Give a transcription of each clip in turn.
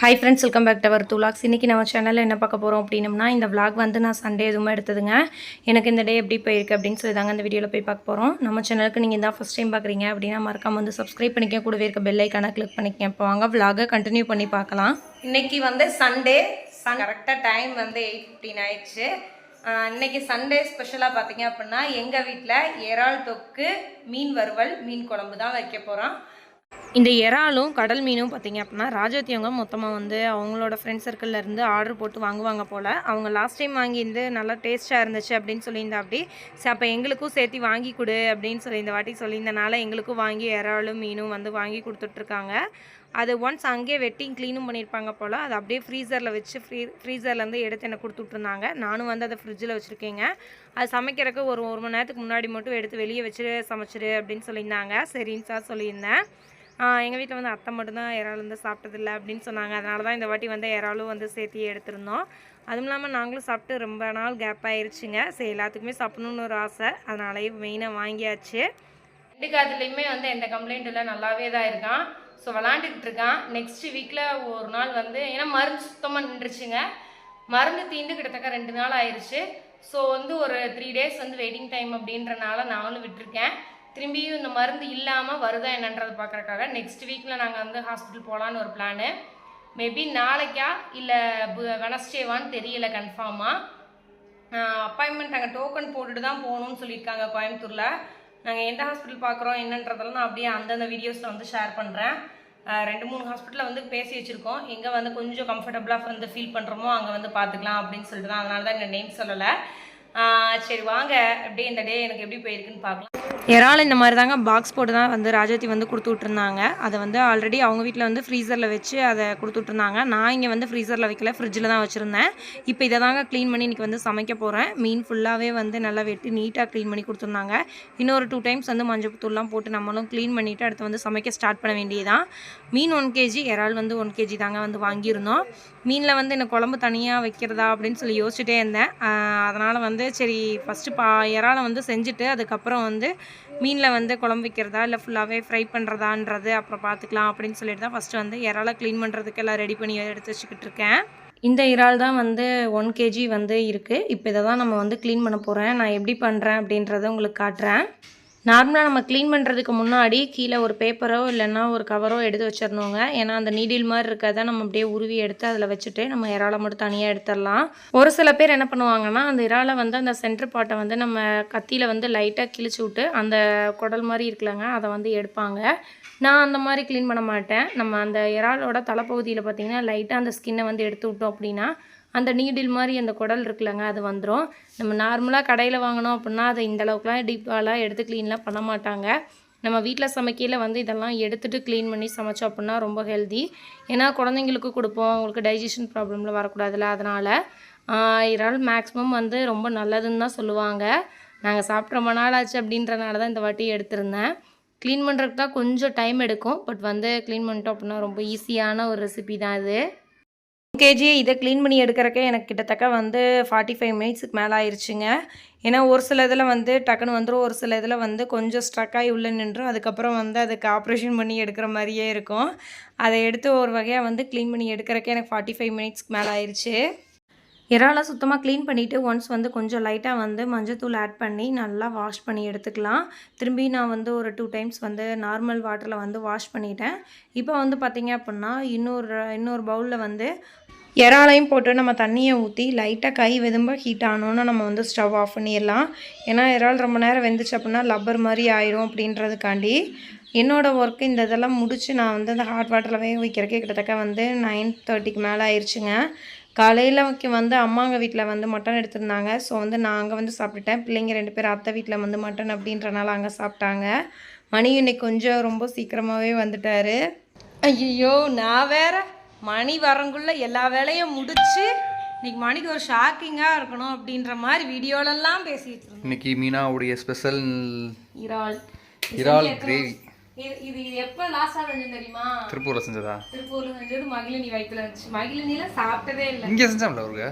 Hi friends, welcome back to our துலாக்ஸ். இன்றைக்கி நம்ம சேனலில் என்ன பார்க்க போகிறோம் அப்படின்னம்னா, இந்த விளாக் வந்து நான் சண்டே எதுவுமே எடுத்ததுங்க. எனக்கு இந்த டே எப்படி போயிருக்கு அப்படின்னு சொல்லி தாங்க இந்த வீடியோவில் போய் பார்க்க போகிறோம். நம்ம சேனலுக்கு நீங்கள் தான் ஃபஸ்ட் டைம் பார்க்குறீங்க அப்படின்னா மறக்காம வந்து சப்ஸ்கிரைப் பண்ணிக்க, கூடவே இருக்க பெல் ஐக்கானை கிளிக் பண்ணிக்க. இப்போ வாங்க விளாகை கண்டினியூ பண்ணி பார்க்கலாம். இன்றைக்கி வந்து சண்டே கரெக்டாக டைம் வந்து 8:15 ஆயிடுச்சு. இன்றைக்கி சண்டே ஸ்பெஷலாக பார்த்தீங்க அப்படின்னா எங்கள் வீட்டில் இறால் தொக்கு, மீன் வறுவல், மீன் குழம்பு தான் வைக்க போகிறோம். இந்த இறாலும் கடல் மீனும் பார்த்திங்க அப்படின்னா ராஜவதி அவங்க மொத்தமாக வந்து அவங்களோட ஃப்ரெண்ட்ஸ் சர்க்கிள்லேருந்து ஆர்டர் போட்டு வாங்குவாங்க போல். அவங்க லாஸ்ட் டைம் வாங்கியிருந்து நல்லா டேஸ்ட்டாக இருந்துச்சு அப்படின்னு சொல்லியிருந்தா அப்படி சரி, அப்போ எங்களுக்கும் சேர்த்து வாங்கி கொடு அப்படின்னு சொல்லி இந்த வாட்டி சொல்லியிருந்தனால எங்களுக்கும் வாங்கி இறாலும் மீனும் வந்து வாங்கி கொடுத்துட்ருக்காங்க. அது ஒன்ஸ் அங்கேயே வெட்டிங் க்ளீனும் பண்ணியிருப்பாங்க போல். அது அப்படியே ஃப்ரீசரில் வச்சு ஃப்ரீசர்லேருந்து எடுத்து எனக்கு கொடுத்துட்ருந்தாங்க. நானும் வந்து அதை ஃப்ரிட்ஜில் வச்சுருக்கேங்க. அது சமைக்கிறதுக்கு ஒரு மணி நேரத்துக்கு முன்னாடி மட்டும் எடுத்து வெளியே வச்சு சமைச்சிரு அப்படின்னு சொல்லியிருந்தாங்க. சரின்னு சார் சொல்லியிருந்தேன். எங்கள் வீட்டில் வந்து அத்தை மட்டும்தான் இறால் வந்து சாப்பிட்டதில்லை அப்படின்னு சொன்னாங்க. அதனால தான் இந்த வாட்டி வந்து இறாலும் வந்து சேர்த்து எடுத்திருந்தோம். அதுவும் இல்லாமல் நாங்களும் சாப்பிட்டு ரொம்ப நாள் கேப் ஆகிருச்சுங்க. சரி, எல்லாத்துக்குமே சாப்பிட்ணுன்னு ஒரு ஆசை, அதனாலேயே மெயினாக வாங்கியாச்சு. ரெண்டு காதுலேயுமே வந்து எந்த கம்ப்ளைண்ட் இல்லை, நல்லாவே தான் இருக்கான். ஸோ விளாண்டுக்கிட்டு இருக்கான். நெக்ஸ்ட் வீக்கில் ஒரு நாள் வந்து ஏன்னா மருந்து சுத்தமாக நின்றுச்சுங்க. மருந்து தீண்டு கிட்டத்தட்ட 2 நாள் ஆயிடுச்சு. ஸோ வந்து ஒரு 3 days வந்து வெயிட்டிங் டைம் அப்படின்றனால நானும் விட்டுருக்கேன். திரும்பியும் இந்த மருந்து இல்லாமல் வருதா என்னன்றது பார்க்குறக்காக நெக்ஸ்ட் வீக்கில் நாங்கள் வந்து ஹாஸ்பிட்டல் போகலான்னு ஒரு பிளானு. மேபி நாளைக்கா இல்லை வெனஸ்டேவான்னு தெரியல கன்ஃபார்மாக. அப்பாயின்மெண்ட் நாங்கள் டோக்கன் போட்டுட்டு தான் போகணும்னு சொல்லியிருக்காங்க கோயம்புத்தூரில். நாங்கள் எந்த ஹாஸ்பிட்டல் பார்க்குறோம் என்னன்றதெல்லாம் நான் அப்படியே அந்தந்த வீடியோஸில் வந்து ஷேர் பண்ணுறேன். 2-3 ஹாஸ்பிட்டலில் வந்து பேசி வச்சுருக்கோம். எங்கே வந்து கொஞ்சம் கம்ஃபர்டபுளாக வந்து ஃபீல் பண்ணுறோமோ அங்கே வந்து பார்த்துக்கலாம் அப்படின்னு சொல்லிட்டு தான். அதனால தான் இந்த நேம் சொல்லலை. சரி வாங்க அப்படியே இந்த டே எனக்கு எப்படி போயிருக்குன்னு பார்க்கலாம். இறால் இந்த மாதிரி தாங்க பாக்ஸ் போட்டு தான் வந்து ராஜவதி வந்து கொடுத்து விட்ருந்தாங்க. அதை வந்து ஆல்ரெடி அவங்க வீட்டில் வந்து ஃப்ரீசரில் வச்சு அதை கொடுத்து விட்ருந்தாங்க. நான் இங்கே வந்து ஃப்ரீசரில் வைக்கல, ஃப்ரிட்ஜில் தான் வச்சுருந்தேன். இப்போ இதை தாங்க க்ளீன் பண்ணி இன்றைக்கி வந்து சமைக்க போகிறேன். மீன் ஃபுல்லாகவே வந்து நல்லா வெட்டி நீட்டாக க்ளீன் பண்ணி கொடுத்துருந்தாங்க. இன்னொரு 2 times வந்து மஞ்சள் தூள்லாம் போட்டு நம்மளும் க்ளீன் பண்ணிவிட்டு அடுத்து வந்து சமைக்க ஸ்டார்ட் பண்ண வேண்டியதான். மீன் 1 kg, இறால் வந்து 1 kg தாங்க வந்து வாங்கியிருந்தோம். மீனில் வந்து எனக்கு குழம்பு தனியாக வைக்கிறதா அப்படின்னு சொல்லி யோசிச்சுட்டே இருந்தேன். அதனால் வந்து சரி ஃபஸ்ட்டு இறாலை வந்து செஞ்சுட்டு அதுக்கப்புறம் வந்து மீனில் வந்து குழம்பு வைக்கிறதா இல்லை ஃபுல்லாகவே ஃப்ரை பண்ணுறதான்றது அப்புறம் பார்த்துக்கலாம் அப்படின்னு சொல்லிட்டு தான் ஃபஸ்ட்டு வந்து இறாலை க்ளீன் பண்ணுறதுக்கு எல்லாம் ரெடி பண்ணி எடுத்து வச்சுக்கிட்டு இருக்கேன். இந்த இறால் தான் வந்து 1 kg வந்து இருக்குது. இப்போ இதை தான் நம்ம வந்து க்ளீன் பண்ண போகிறேன். நான் எப்படி பண்ணுறேன் அப்படின்றத உங்களுக்கு காட்டுறேன். நார்மலாக நம்ம க்ளீன் பண்ணுறதுக்கு முன்னாடி கீழே ஒரு பேப்பரோ இல்லைன்னா ஒரு கவரோ எடுத்து வச்சிடணுங்க. ஏன்னா அந்த நீடில் மாதிரி இருக்கிறத நம்ம அப்படியே உருவி எடுத்து அதில் வச்சுட்டு நம்ம இறாலை மட்டும் தனியாக எடுத்துடலாம். ஒரு சில பேர் என்ன பண்ணுவாங்கன்னா அந்த இறாலை வந்து அந்த சென்டர் பாட்டை வந்து நம்ம கத்தியில் வந்து லைட்டாக கிழிச்சு விட்டு அந்த குடல் மாதிரி இருக்குல்லங்க அதை வந்து எடுப்பாங்க. நான் அந்த மாதிரி க்ளீன் பண்ண மாட்டேன். நம்ம அந்த இறாலோட தலைப்பகுதியில் பார்த்திங்கன்னா லைட்டாக அந்த ஸ்கின்னை வந்து எடுத்து விட்டோம் அப்படின்னா அந்த நீடில் மாதிரி அந்த குடல் இருக்குல்லங்க அது வந்துடும். நம்ம நார்மலாக கடையில் வாங்கினோம் அப்படின்னா அதை இந்தளவுக்குலாம் டீப்பாலாம் எடுத்து க்ளீன்லாம் பண்ண மாட்டாங்க. நம்ம வீட்டில் சமைக்கையில் வந்து இதெல்லாம் எடுத்துகிட்டு க்ளீன் பண்ணி சமைச்சோம் அப்படின்னா ரொம்ப ஹெல்தி. ஏன்னா குழந்தைங்களுக்கு கொடுப்போம், அவங்களுக்கு டைஜஷன் ப்ராப்ளமில் வரக்கூடாதுல்ல. அதனால் இறால் மேக்ஸிமம் வந்து ரொம்ப நல்லதுன்னு தான் சொல்லுவாங்க. நாங்கள் சாப்பிட்டு ரொம்ப நாள் ஆச்சு அப்படின்றனால தான் இந்த வாட்டி எடுத்திருந்தேன். க்ளீன் பண்ணுறதுக்கு தான் கொஞ்சம் டைம் எடுக்கும். பட் வந்து க்ளீன் பண்ணிட்டோம் அப்படின்னா ரொம்ப ஈஸியான ஒரு ரெசிபி தான் இது. 1 kg இதை க்ளீன் பண்ணி எடுக்கிறக்கே எனக்கு கிட்டத்தட்ட வந்து 45 minutesக்கு மேலே ஆயிடுச்சுங்க. ஏன்னா ஒரு சில இதில் வந்து டக்குன்னு வந்துடும், ஒரு சில இதில் வந்து கொஞ்சம் ஸ்ட்ரக் ஆகி உள்ளே நின்றும். அதுக்கப்புறம் வந்து அதுக்கு ஆப்ரேஷன் பண்ணி எடுக்கிற மாதிரியே இருக்கும். அதை எடுத்து ஒரு வகையாக வந்து க்ளீன் பண்ணி எடுக்கிறக்கே எனக்கு 45 minutesக்கு மேலே ஆயிடுச்சு. இறாலை சுத்தமாக க்ளீன் பண்ணிவிட்டு ஒன்ஸ் வந்து கொஞ்சம் லைட்டாக வந்து மஞ்சத்தூள் ஆட் பண்ணி நல்லா வாஷ் பண்ணி எடுத்துக்கலாம். திரும்பி நான் வந்து ஒரு 2 times வந்து நார்மல் வாட்டரில் வந்து வாஷ் பண்ணிட்டேன். இப்போ வந்து பார்த்திங்க அப்படின்னா இன்னொரு பவுலில் வந்து இறாலையும் போட்டு நம்ம தண்ணியை ஊற்றி லைட்டாக கை வெதும்ப ஹீட் ஆனோன்னு நம்ம வந்து ஸ்டவ் ஆஃப் பண்ணிடலாம். ஏன்னா இறால் ரொம்ப நேரம் வெந்துச்சு அப்படின்னா லப்பர் மாதிரி ஆயிரும் அப்படின்றதுக்காண்டி. என்னோடய ஒர்க்கு இந்த இதெல்லாம் முடித்து நான் வந்து அந்த ஹாட் வாட்டரில் வேக வைக்கிறக்கே கிட்டத்தட்ட வந்து 9:30க்கு மேலே ஆயிடுச்சுங்க. காலையில் வந்து அம்மாங்க வீட்டில் வந்து மட்டன் எடுத்திருந்தாங்க. ஸோ வந்து நான் அங்கே வந்து சாப்பிட்டுட்டேன். பிள்ளைங்க 2 பேர் அத்தை வீட்டில் வந்து மட்டன் அப்படின்றனால அங்கே சாப்பிட்டாங்க. மணி இன்னைக்கு கொஞ்சம் ரொம்ப சீக்கிரமாகவே வந்துட்டார். ஐயோ, நான் வேறு மணி வரங்குள்ளே எல்லா வேலையும் முடிச்சு இன்னைக்கு மணிக்கு ஒரு ஷாக்கிங்காக இருக்கணும் அப்படின்ற மாதிரி வீடியோலெல்லாம் பேசிட்டு இருந்தோம். இன்னைக்கு மீனாவுடைய ஸ்பெஷல் இறால் கிரேவி. இது எப்போ லாஸ்ட்டாக செஞ்சது தெரியுமா? திருப்பூரில் செஞ்சதா? திருப்பூரில் செஞ்சது மகிழினி வயிற்றுல இருந்துச்சு. மகிழினியில் சாப்பிட்டதே இல்லை. இங்கே செஞ்சாங்களா அவருக்கு?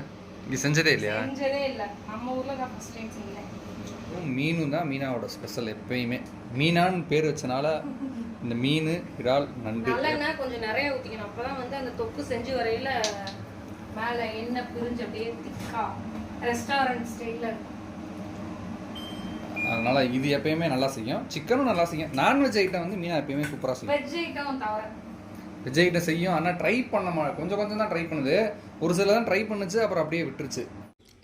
இங்கே செஞ்சதே இல்லையா? செஞ்சதே இல்லை. நம்ம ஊரில் தான் ஃபஸ்ட் டைம் செஞ்சேன். மீனும் தான் மீனாவோட ஸ்பெஷல் எப்பயுமே. மீனான்னு பேர் வச்சனால இந்த மீன் இறால் நண்டு நல்லெண்ணெய் கொஞ்சம் நிறைய ஊற்றிக்கணும். அப்போ தான் வந்து அந்த தொக்கு செஞ்சு வரையில் மேலே எண்ணெய் பிரிஞ்சு அப்படியே திக்கா ரெஸ்டாரண்ட் ஸ்டைலில் இருக்கும். அதனால இது எப்பயுமே நல்லா செய்யும். சிக்கனும் நல்லா செய்யும். நான்வெஜ் ஐட்டம் வந்து மீனா எப்பயுமே சூப்பராக செய்யும். வெஜ் ஐட்டம் தவிர வெஜ் ஐட்டம் செய்யும். ஆனால் ட்ரை பண்ண கொஞ்சம் கொஞ்சம் தான் ட்ரை பண்ணுது. ஒரு சில தான் ட்ரை பண்ணுச்சு, அப்புறம் அப்படியே விட்டுருச்சு.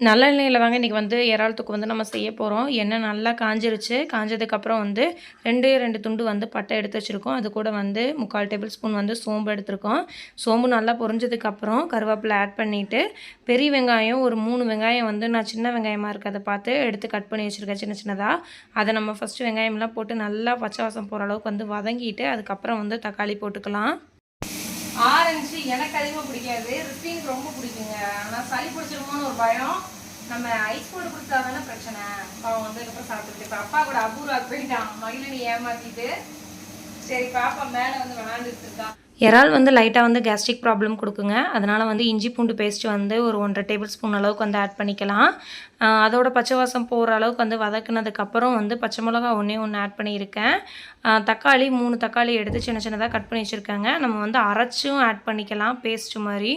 நல்லெண்ணெயில் தாங்க இன்றைக்கி வந்து இறால் தொக்கு வந்து நம்ம செய்ய போகிறோம். எண்ணெய் நல்லா காஞ்சிருச்சு. காஞ்சதுக்கப்புறம் வந்து ரெண்டு துண்டு வந்து பட்டை எடுத்து வச்சுருக்கோம். அது கூட வந்து 3/4 டேபிள் ஸ்பூன் வந்து சோம்பு எடுத்துருக்கோம். சோம்பு நல்லா பொரிஞ்சதுக்கப்புறம் கருவேப்பிலை ஆட் பண்ணிவிட்டு பெரிய வெங்காயம் ஒரு 3 வெங்காயம் வந்து நான் சின்ன வெங்காயமாக இருக்கிறத பார்த்து எடுத்து கட் பண்ணி வச்சுருக்கேன் சின்ன சின்னதாக. அதை நம்ம ஃபஸ்ட்டு வெங்காயம்லாம் போட்டு நல்லா பச்சை வாசம் போகிற அளவுக்கு வந்து வதங்கிட்டு அதுக்கப்புறம் வந்து தக்காளி போட்டுக்கலாம். ஆரஞ்சு எனக்கு அதிகமாக பிடிக்காது, ரிஸ்டினுக்கு ரொம்ப பிடிக்குங்க. ஆனால் சளி பிடிச்சிருமோன்னு ஒரு பயம். நம்ம ஐஸ் போட்டு கொடுத்தா தானே பிரச்சனை. அவன் வந்ததுக்கப்புறம் சாப்பிட்டுட்டு இப்போ அப்பா கூட அபூர்வாக்கு போயிட்டான். மகிழினி ஏமாற்றிட்டு சரி பாப்பா மேலே வந்து விளாண்டுட்டு இருக்கா. இறால் வந்து லைட்டாக வந்து கேஸ்ட்ரிக் ப்ராப்ளம் கொடுக்குங்க. அதனால் வந்து இஞ்சி பூண்டு பேஸ்ட் வந்து ஒரு 1.5 டேபிள் ஸ்பூன் அளவுக்கு வந்து ஆட் பண்ணிக்கலாம். அதோட பச்சை வாசம் போகிற அளவுக்கு வந்து வதக்குனதுக்கப்புறம் வந்து பச்சை மிளகா ஒன்று ஆட் பண்ணியிருக்கேன். தக்காளி 3 தக்காளி எடுத்து சின்ன சின்னதாக கட் பண்ணி வச்சுருக்காங்க. நம்ம வந்து அரைச்சும் ஆட் பண்ணிக்கலாம் பேஸ்ட்டு மாதிரி.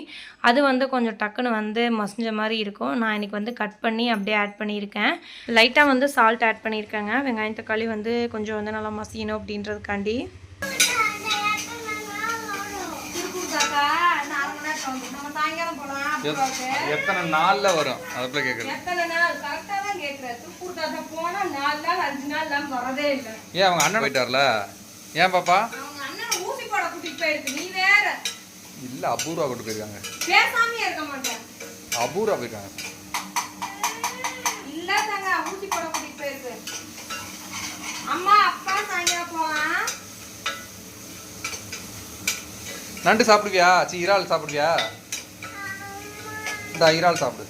அது வந்து கொஞ்சம் டக்குன்னு வந்து மசிஞ்ச மாதிரி இருக்கும். நான் இன்றைக்கி வந்து கட் பண்ணி அப்படியே ஆட் பண்ணியிருக்கேன். லைட்டாக வந்து சால்ட் ஆட் பண்ணியிருக்கேங்க. வெங்காயம் தக்காளி வந்து கொஞ்சம் வந்து நல்லா மசியணும் அப்படின்றதுக்காண்டி. எத்தனை நாள்ல வரும் அதுக்குள்ள கேக்குறது? எத்தனை நாள் கரெக்டா தான் கேக்குறேன். திருப்பூர் தாத்தா போனா 4 நாள் 5 நாள் எல்லாம் வரதே இல்ல. ஏன் அவங்க அண்ணன் போயிட்டார்ல? ஏன் பாப்பா? அவங்க அண்ணன் ஊசி போட கூட்டிட்டு போயிருக்கு. நீ வேற இல்ல அபூர்வா கூட்டிட்டு போயிருக்காங்க. பேசாமயே இருக்க மாட்டேன். அபூர்வா போயிருக்காங்க. இல்ல தாங்க ஊசி போட கூட்டிட்டு போயிருக்கு. அம்மா அப்பா சாயங்காலம் போலாம். நண்டு சாப்பிடுவியா? இறால் சாப்பிடுவியா? இந்த இறால் சாப்பிடு.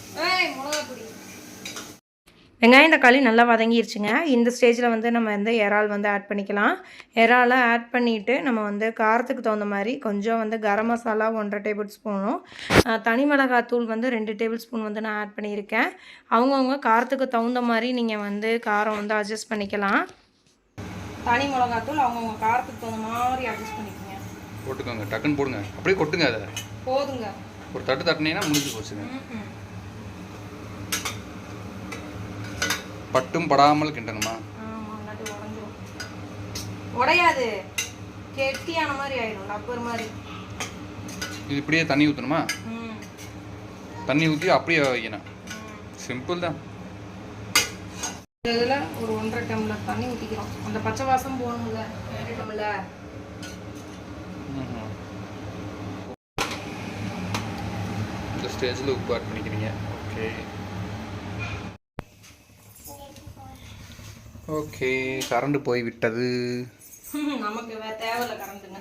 வெங்காயம் தக்காளி நல்லா வதங்கிருச்சுங்க. இந்த ஸ்டேஜில் வந்து நம்ம வந்து இறால் வந்து ஆட் பண்ணிக்கலாம். இறாலை ஆட் பண்ணிவிட்டு நம்ம வந்து காரத்துக்கு தகுந்த மாதிரி கொஞ்சம் வந்து கரம் மசாலா 1.5 டேபிள் ஸ்பூனும் தனி மிளகாத்தூள் வந்து 2 டேபிள் ஸ்பூன் வந்து நான் ஆட் பண்ணியிருக்கேன். அவங்கவுங்க காரத்துக்கு தகுந்த மாதிரி நீங்கள் வந்து காரம் வந்து அட்ஜஸ்ட் பண்ணிக்கலாம். தனி மிளகாத்தூள் அவங்கவுங்க காரத்துக்கு தகுந்த மாதிரி அட்ஜஸ்ட் பண்ணிக்கோங்க. போட்டுக்கோங்க, டக்குன்னு போடுங்க. அப்படியே கொட்டுங்க. அதை போதுங்க. ஒரு தட்டு தட்டினீங்கன்னா முடிஞ்சு போச்சுங்க. பட்டும் படாமல் கிண்டணுமா? உடையாது, கெட்டியான மாதிரி ஆயிடும், ரப்பர் மாதிரி. இது இப்படியே தண்ணி ஊற்றணுமா? தண்ணி ஊற்றி அப்படியே வைக்கணும். சிம்பிள் தான். இதில் ஒரு 1.5 டம்ளர் தண்ணி ஊற்றிக்கிறோம். அந்த பச்சை வாசம் போகணும்ல. 2 டம்ளர். இந்த ஸ்டேஜில் உப்பு ஆட் பண்ணிக்கிறீங்க. Okay okay. கரண்ட் போய் விட்டது. நமக்கு தேவையில்ல கரண்ட்டுங்க.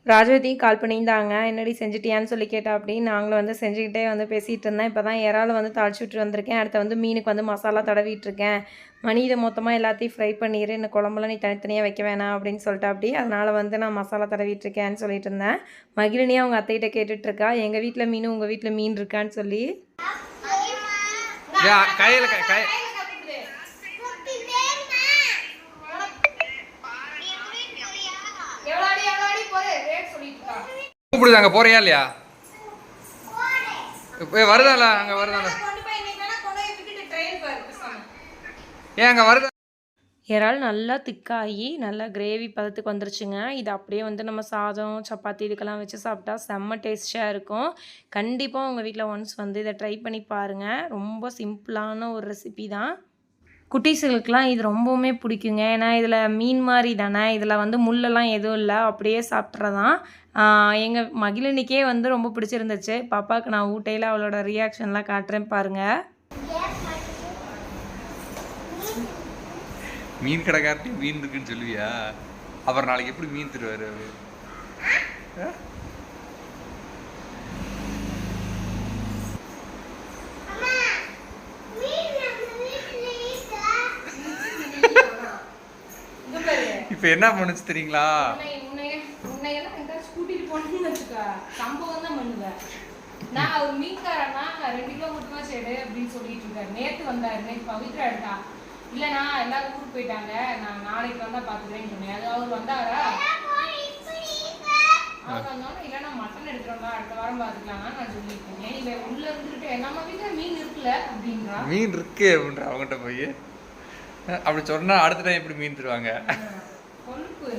ராஜவதி கால் பண்ணியிருந்தாங்க. என்னடி செஞ்சுட்டியான்னு சொல்லி கேட்டா. அப்படி நாங்களும் வந்து செஞ்சுக்கிட்டே வந்து பேசிகிட்டு இருந்தேன். இப்போ தான் இறால் வந்து தாளிச்சு விட்டு வந்திருக்கேன். அடுத்து வந்து மீனுக்கு வந்து மசாலா தடவிட்டுருக்கேன். மணி இதை மொத்தமாக எல்லாத்தையும் ஃப்ரை பண்ணிடு, இந்த குழம்புலாம் நீ தனித்தனியாக வைக்க வேணாம் அப்படின்னு சொல்லிட்டு அப்படி. அதனால் வந்து நான் மசாலா தடவிட்டுருக்கேன்னு சொல்லிட்டு இருந்தேன். மகிழினி அவங்க அத்தைகிட்ட கேட்டுட்ருக்கா, எங்கள் வீட்டில் மீன் உங்கள் வீட்டில் மீன் இருக்கான்னு சொல்லி. கையில் கூப்பிடுது. அங்கே போறியா இல்லையா? வருதால அங்கே வருதால? ஏன் அங்கே வருதா? இறால் நல்லா திக்காகி நல்லா கிரேவி பதத்துக்கு வந்துருச்சுங்க. இது அப்படியே வந்து நம்ம சாதம் சப்பாத்தி இதுக்கெல்லாம் வச்சு சாப்பிட்டா செம்ம டேஸ்டியாக இருக்கும். கண்டிப்பாக உங்கள் வீட்டில் ஒன்ஸ் வந்து இதை ட்ரை பண்ணி பாருங்கள். ரொம்ப சிம்பிளான ஒரு ரெசிபி தான். குட்டீஸுகளுக்கெலாம் இது ரொம்பவுமே பிடிக்குங்க. ஏன்னா இதில் மீன் மாதிரி தானே, இதில் வந்து முள்ளெல்லாம் எதுவும் இல்லை, அப்படியே சாப்பிட்றதான். எங்கள் மகிழினிக்கே வந்து ரொம்ப பிடிச்சிருந்துச்சு. பாப்பாவுக்கு நான் ஊட்டையில் அவளோட ரியாக்ஷன்லாம் காட்டுறேன் பாருங்கள். மீன் கடைக்காரத்தையும் மீன் இருக்குன்னு சொல்லுவியா? அப்புறம் நாளைக்கு எப்படி மீன் தருவாரு அவரு? இப்ப என்ன பண்ணுச்சு தெரியுங்களா? நான் ஒரு மீன்காரனா 2 கிலோ மட்டுமா சேடு அப்படின்னு சொல்லிட்டு இருக்காரு. நேற்று வந்தாரு, நேற்று பவித்ரா எடுத்தா இல்லைண்ணா எல்லாரும் ஊருக்கு போயிட்டாங்க, நான் நாளைக்கு வந்தால் பார்த்துக்கிறேன்னு சொன்னேன். அது அவர் வந்தாரா? அவர் வந்தோன்னா இல்லைன்னா மட்டன் எடுத்துகிட்டு அடுத்த வாரம் பார்த்துக்கலாம்னா நான் சொல்லியிருக்கேன். இல்லை உள்ளே இருந்துட்டு நம்ம வீட்டில் மீன் இருக்குல்ல அப்படின்றா. மீன் இருக்கு அப்படின்ற அவங்ககிட்ட போய் அப்படி சொன்னா அடுத்த டைம் எப்படி மீன் தருவாங்க? கொழுப்பு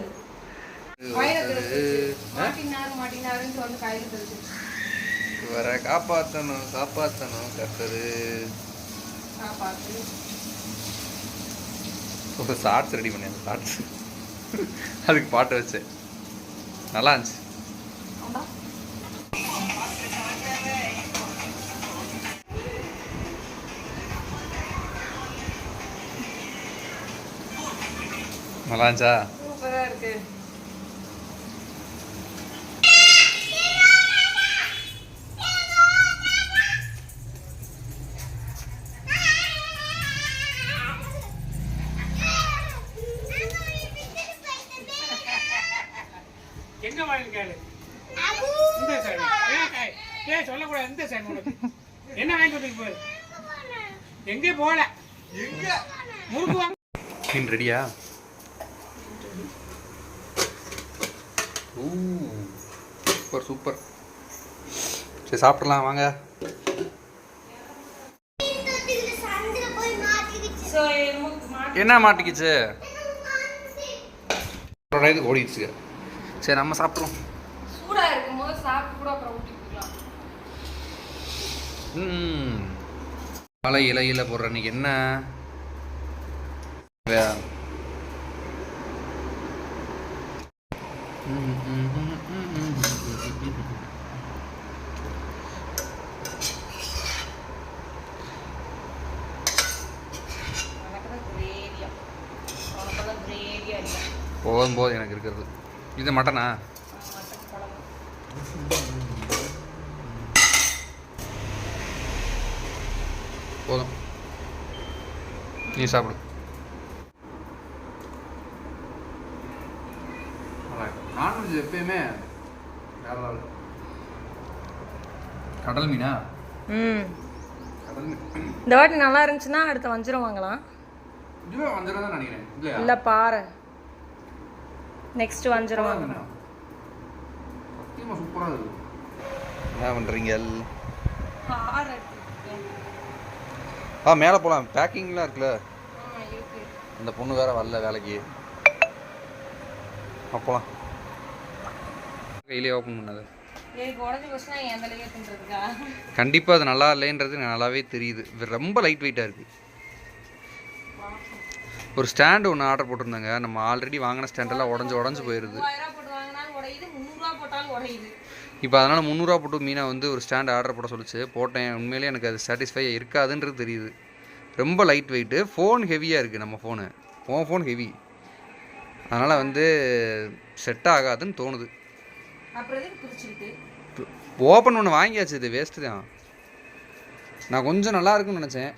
மாட்டினாருன்னு சொல்லி கையில் தெரிஞ்சு வர காப்பாற்றணும் கர்த்தரு. காப்பாற்று. ஒரு ஷார்ட்ஸ் ரெடி பண்ணேன், ஷார்ட்ஸ் அதுக்கு பாட்டு வச்சேன், நல்லா இருந்துச்சு. நல்லா இருந்துச்சா? சூப்பராக இருக்கு. என்ன வாங்கி கேளு. இந்த சைடு ஏன் சொல்லக்கூடாது. இந்த சைடு உனக்கு என்ன வாங்கி கொடுத்துட்டு போய் எங்கே போகல. முறுக்கு வாங்க. மீன் ரெடியா? Super super. சரி சாப்பிடலாம் வாங்க. என்ன மாட்டிக்கிச்சு? இது ஓடிடுச்சு. சரி நம்ம சாப்பிட்றோம். சூடாக இருக்கும்போது சாப்பிட்டு கூட அப்புறம் ஊட்டி கொடுக்கலாம். மலை இலையில போடுற அன்னைக்கு என்ன போதும் போதும் எனக்கு இருக்கிறது. இது மட்டனா? போதும், நீ சாப்பிடு. நான்வெஜ் எப்பயுமே வேற level. கடல் மீனா? கடல் மீன் இந்த வாட்டி நல்லா இருந்துச்சுன்னா அடுத்த வஞ்சிரம் வாங்கலாம். இதுவே வஞ்சிரம் தான் நினைக்கிறேன். இல்லை பாறை, நெக்ஸ்ட் வஞ்சிரம் வாங்கலாம். சத்தியமாக சூப்பராக இருக்குது. என்ன பண்ணுறீங்க? மேலே போகலாம். பேக்கிங்லாம் இருக்குல்ல, அந்த பொண்ணு வேற வரல வேலைக்கு. அப்போலாம் கையிலே ஓப்பன் பண்ணது. கண்டிப்பாக அது நல்லா இல்லைன்றது நல்லாவே தெரியுது. ரொம்ப லைட் வெயிட்டாக இருக்குது. ஒரு ஸ்டாண்டு ஒன்று ஆர்டர் போட்டிருந்தாங்க. நம்ம ஆல்ரெடி வாங்கின ஸ்டாண்டெல்லாம் உடஞ்சி போயிடுது. இப்போ அதனால் 300 போட்டு மீனை வந்து ஒரு ஸ்டாண்ட் ஆர்டர் போட சொல்லிச்சு. போட்டேன். உண்மையிலே எனக்கு அது சாட்டிஸ்ஃபை இருக்காதுன்றது தெரியுது. ரொம்ப லைட் வெயிட்டு. ஃபோன் ஹெவியாக இருக்குது. நம்ம ஃபோன் ஹெவி, அதனால் வந்து செட் ஆகாதுன்னு தோணுது. ஓப்பன் ஒன்று வாங்கியாச்சு. இது வேஸ்ட்டு தான். நான் கொஞ்சம் நல்லா இருக்குன்னு நினச்சேன்.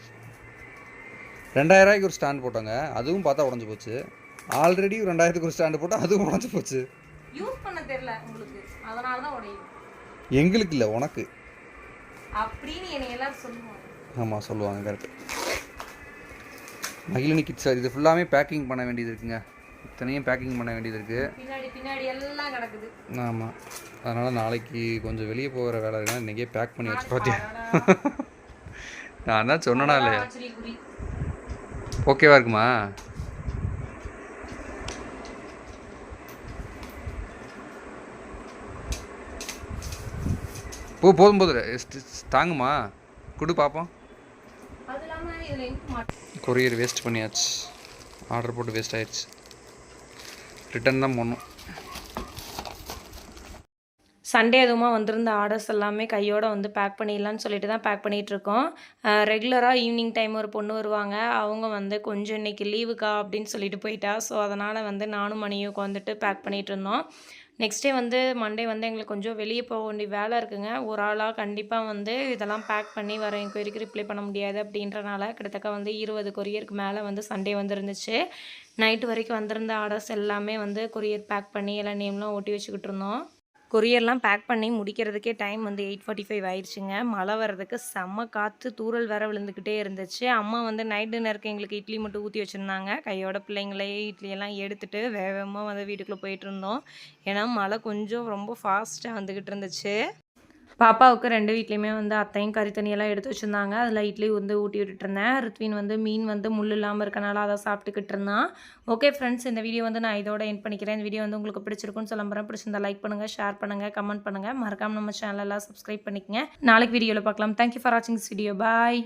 2000 ரூபாய்க்கு ஒரு ஸ்டாண்ட் போட்டாங்க, அதுவும் பார்த்தா உடஞ்சி போச்சு. ஆல்ரெடி 2000க்கு ஒரு ஸ்டாண்டு போட்டால் அதுவும் உடஞ்சி போச்சு. யூஸ் பண்ண தெரியல உங்களுக்கு, அதனால தான் உடையுது. எங்களுக்கு இல்லை, உனக்கு அப்படின்னு என்னை எல்லாரும் சொல்லுவாங்க. ஆமாம் சொல்லுவாங்க, கரெக்ட். மகிழினி கிட்ஸ் இது ஃபுல்லாமே பேக்கிங் பண்ண வேண்டியது இருக்குங்க. இத்தனையும் பேக்கிங் பண்ண வேண்டியது இருக்குது. பின்னாடி எல்லாம் கிடக்குது. ஆமாம், அதனால் நாளைக்கு கொஞ்சம் வெளியே போகிற வேலை இருக்குன்னா இன்றைக்கே பேக் பண்ணி வச்சு பார்த்தியா? நான் தான் சொன்னேனா இல்லையா? ஓகேவா இருக்குமா? போதும் தாங்குமா? கொடு பார்ப்போம். கொரியர் வேஸ்ட் பண்ணியாச்சு. ஆர்டர் போட்டு வேஸ்ட் ஆயிடுச்சு. ரிட்டன் தான் போடணும். சண்டே அதுவுமா வந்திருந்த ஆர்டர்ஸ் எல்லாமே கையோடு வந்து பேக் பண்ணிடலான்னு சொல்லிட்டு தான் பேக் பண்ணிகிட்ருக்கோம். ரெகுலராக ஈவினிங் டைம் ஒரு பொண்ணு வருவாங்க. அவங்க வந்து கொஞ்சம் இன்றைக்கி லீவுக்கா அப்படின்னு சொல்லிட்டு போயிட்டா. ஸோ அதனால் வந்து நானும் மணியும் உட்காந்துட்டு பேக் பண்ணிகிட்டு இருந்தோம். நெக்ஸ்ட் டே வந்து மண்டே வந்து எங்களுக்கு கொஞ்சம் வெளியே போக வேண்டிய வேலை இருக்குங்க. ஒரு ஆளாக கண்டிப்பாக வந்து இதெல்லாம் பேக் பண்ணி வர என்கொயரிக்கு ரிப்ளை பண்ண முடியாது அப்படின்றனால கிட்டத்தட்ட வந்து 20 கொரியருக்கு மேலே வந்து சண்டே வந்து இருந்துச்சு. நைட்டு வரைக்கும் வந்திருந்த ஆர்டர்ஸ் எல்லாமே வந்து கொரியர் பேக் பண்ணி எல்லாம் நேம்லாம் ஒட்டி வச்சுக்கிட்டு இருந்தோம். கொரியர்லாம் பேக் பண்ணி முடிக்கிறதுக்கே டைம் வந்து 8:45 ஆயிடுச்சுங்க. மழை வர்றதுக்கு செம்ம காற்று, தூறல் வேற விழுந்துக்கிட்டே இருந்துச்சு. அம்மா வந்து நைட் டின்னருக்கு எங்களுக்கு இட்லி மட்டும் ஊற்றி வச்சுருந்தாங்க. கையோட பிள்ளைங்களே இட்லியெல்லாம் எடுத்துகிட்டு வேகமாக வந்து வீட்டுக்குள்ளே போயிட்டு இருந்தோம். ஏன்னா மழை கொஞ்சம் ரொம்ப ஃபாஸ்ட்டாக வந்துக்கிட்டு இருந்துச்சு. பாப்பாவுக்கு 2 வீட்லேயுமே வந்து அத்தையும் கறி தண்ணியெல்லாம் எடுத்து வச்சுருந்தாங்க. அதில் இட்லி வந்து ஊட்டி விட்டுட்டு இருந்தேன். ரித்வின் வந்து மீன் வந்து முள் இல்லாமல் இருக்கனால அதை சாப்பிட்டுக்கிட்டு இருந்தான். ஓகே ஃப்ரெண்ட்ஸ், இந்த வீடியோ வந்து நான் இதோட எண்ட் பண்ணிக்கிறேன். இந்த வீடியோ வந்து உங்களுக்கு பிடிச்சிருக்குன்னு சொல்ல போகிறேன். பிடிச்சிருந்தா லைக் பண்ணுங்கள், ஷேர் பண்ணுங்கள், கமெண்ட் பண்ணுங்கள். மறக்காமல் நம்ம சேனலெல்லாம் சப்ஸ்கிரைப் பண்ணிக்கங்க. நாளைக்கு வீடியோவில் பார்க்கலாம். தேங்க்யூ ஃபார் வாட்சிங் திஸ் வீடியோ. பாய்.